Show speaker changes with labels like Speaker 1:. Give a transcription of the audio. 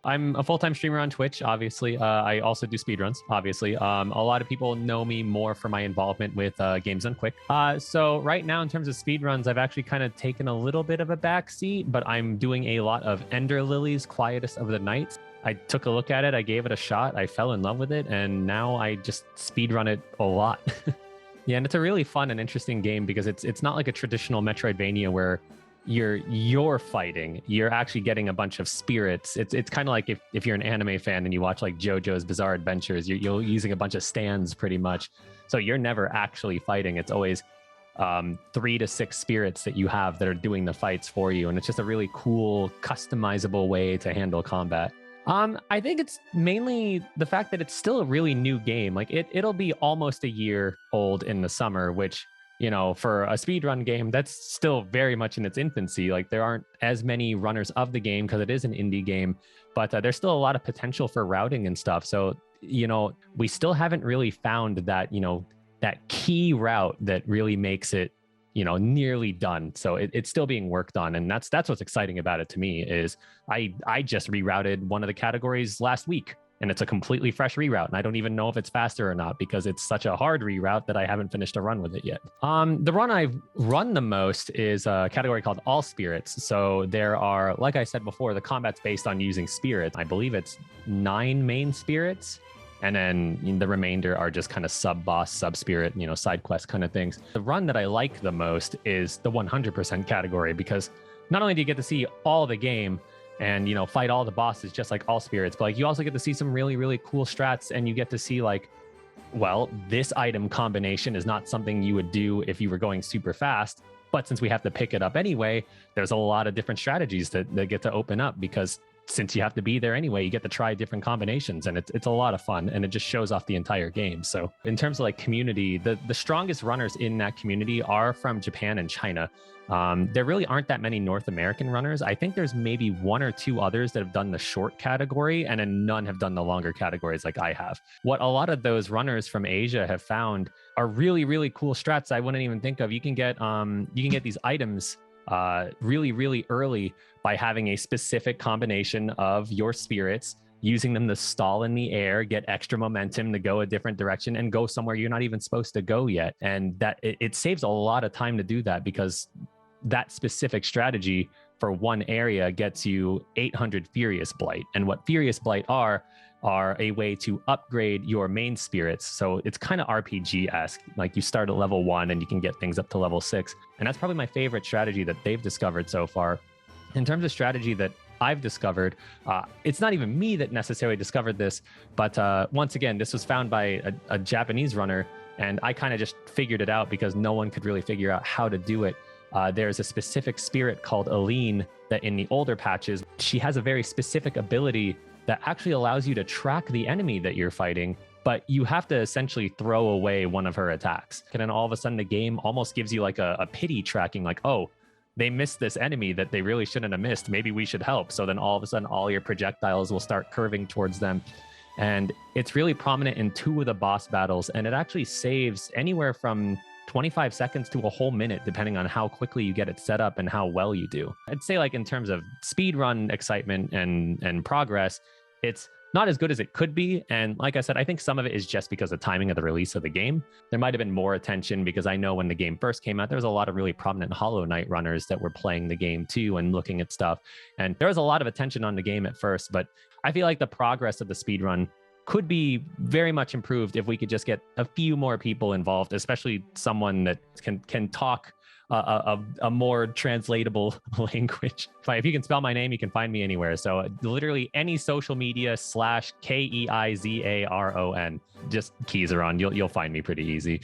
Speaker 1: I'm a full-time streamer on Twitch, obviously. I also do speedruns, obviously. A lot of people know me more for my involvement with Games Done Quick. So right now, in terms of speedruns, I've actually kind of taken a little bit of a backseat, but I'm doing a lot of Ender Lillies, Quietest of the Nights. I took a look at it, I gave it a shot, I fell in love with it, and now I just speedrun it a lot. Yeah, and it's a really fun and interesting game because it's not like a traditional Metroidvania where you're fighting. You're actually getting a bunch of spirits. It's kind of like if you're an anime fan and you watch like JoJo's Bizarre Adventures, you're using a bunch of stands pretty much. So you're never actually fighting. It's always 3 to 6 spirits that you have that are doing the fights for you, and it's just a really cool, customizable way to handle combat. I think it's mainly the fact that it's still a really new game. Like it'll be almost a year old in the summer, which, you know, for a speedrun game, that's still very much in its infancy. Like there aren't as many runners of the game because it is an indie game, but there's still a lot of potential for routing and stuff. So, you know, we still haven't really found that, you know, that key route that really makes it, you know, nearly done. So it's still being worked on, and that's what's exciting about it to me. Is I just rerouted one of the categories last week, and it's a completely fresh reroute, and I don't even know if it's faster or not because it's such a hard reroute that I haven't finished a run with it yet. The run I've run the most is a category called All Spirits. So there are, like I said before, the combat's based on using spirits. I believe it's 9 main spirits, and then the remainder are just kind of sub-boss, sub-spirit, you know, side quest kind of things. The run that I like the most is the 100% category because not only do you get to see all the game and, you know, fight all the bosses just like All Spirits, but like you also get to see some really, really cool strats, and you get to see like, well, this item combination is not something you would do if you were going super fast, but since we have to pick it up anyway, there's a lot of different strategies that get to open up because since you have to be there anyway, you get to try different combinations, and it's a lot of fun, and it just shows off the entire game. So in terms of like community, the strongest runners in that community are from Japan and China. There really aren't that many North American runners. I think there's maybe 1 or 2 others that have done the short category, and then none have done the longer categories like I have. What a lot of those runners from Asia have found are really, really cool strats I wouldn't even think of. You can get these items really, really early by having a specific combination of your spirits, using them to stall in the air, get extra momentum to go a different direction and go somewhere you're not even supposed to go yet. And that it saves a lot of time to do that because that specific strategy for one area gets you 800 Furious Blight. And what Furious Blight are a way to upgrade your main spirits. So it's kind of RPG-esque. Like you start at level 1 and you can get things up to level 6. And that's probably my favorite strategy that they've discovered so far. In terms of strategy that I've discovered, it's not even me that necessarily discovered this, but once again, this was found by a Japanese runner, and I kind of just figured it out because no one could really figure out how to do it. There's a specific spirit called Aline that in the older patches, she has a very specific ability that actually allows you to track the enemy that you're fighting, but you have to essentially throw away one of her attacks. And then all of a sudden the game almost gives you like a pity tracking, like, oh, they missed this enemy that they really shouldn't have missed. Maybe we should help. So then all of a sudden all your projectiles will start curving towards them. And it's really prominent in 2 of the boss battles, and it actually saves anywhere from 25 seconds to a whole minute, depending on how quickly you get it set up and how well you do. I'd say like in terms of speedrun excitement and progress, it's not as good as it could be. And like I said, I think some of it is just because of the timing of the release of the game. There might have been more attention because I know when the game first came out, there was a lot of really prominent Hollow Knight runners that were playing the game too and looking at stuff. And there was a lot of attention on the game at first, but I feel like the progress of the speedrun could be very much improved if we could just get a few more people involved, especially someone that can talk a more translatable language. If you can spell my name, you can find me anywhere. So literally any social media / Keizaron, just Keizaron, you'll find me pretty easy.